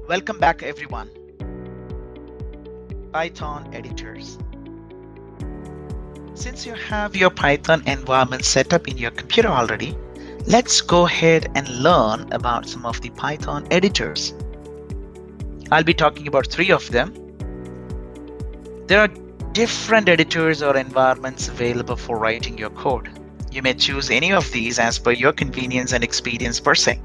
Welcome back everyone. Python editors. Since you have your Python environment set up in your computer already, let's go ahead and learn about some of the Python editors. I'll be talking about 3 of them. There are different editors or environments available for writing your code. You may choose any of these as per your convenience and experience per se.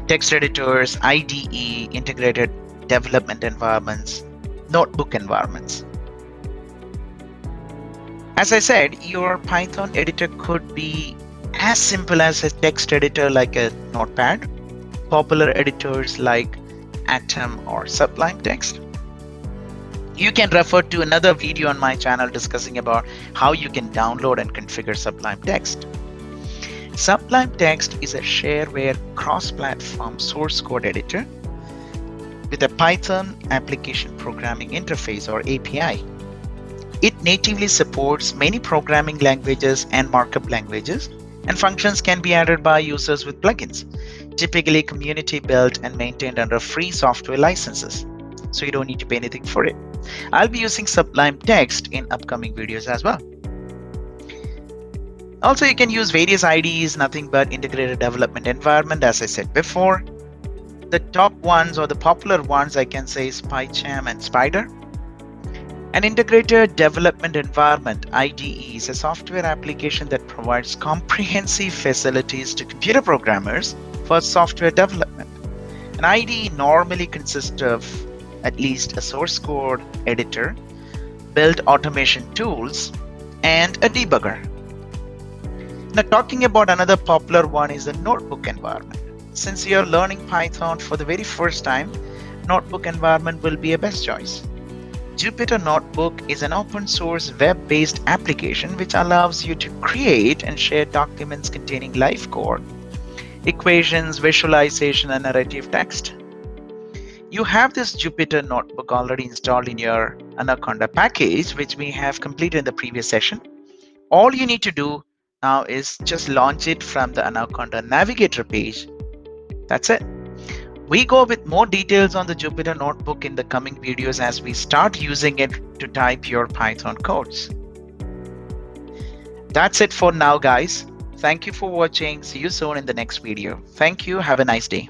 Text editors, IDE, integrated development environments, notebook environments. As I said, your Python editor could be as simple as a text editor like a Notepad, popular editors like Atom or Sublime Text. You can refer to another video on my channel discussing about how you can download and configure Sublime Text. Sublime Text is a shareware cross-platform source code editor with a Python application programming interface or API. It natively supports many programming languages and markup languages, and functions can be added by users with plugins, typically community built and maintained under free software licenses, so you don't need to pay anything for it. I'll be using Sublime Text in upcoming videos as well. Also, you can use various IDEs, nothing but integrated development environment, as I said before. The top ones or the popular ones I can say is PyCharm and Spider. An integrated development environment, IDE, is a software application that provides comprehensive facilities to computer programmers for software development. An IDE normally consists of at least a source code editor, build automation tools, and a debugger. Now, talking about another popular one is the notebook environment. Since you're learning Python for the very first time, notebook environment will be a best choice. Jupyter Notebook is an open source web-based application which allows you to create and share documents containing live code, equations, visualization, and narrative text. You have this Jupyter Notebook already installed in your Anaconda package, which we have completed in the previous session. All you need to do now is just launch it from the Anaconda Navigator page. That's it. We go with more details on the Jupyter Notebook in the coming videos as we start using it to type your Python codes. That's it for now, guys. Thank you for watching. See you soon in the next video. Thank you. Have a nice day.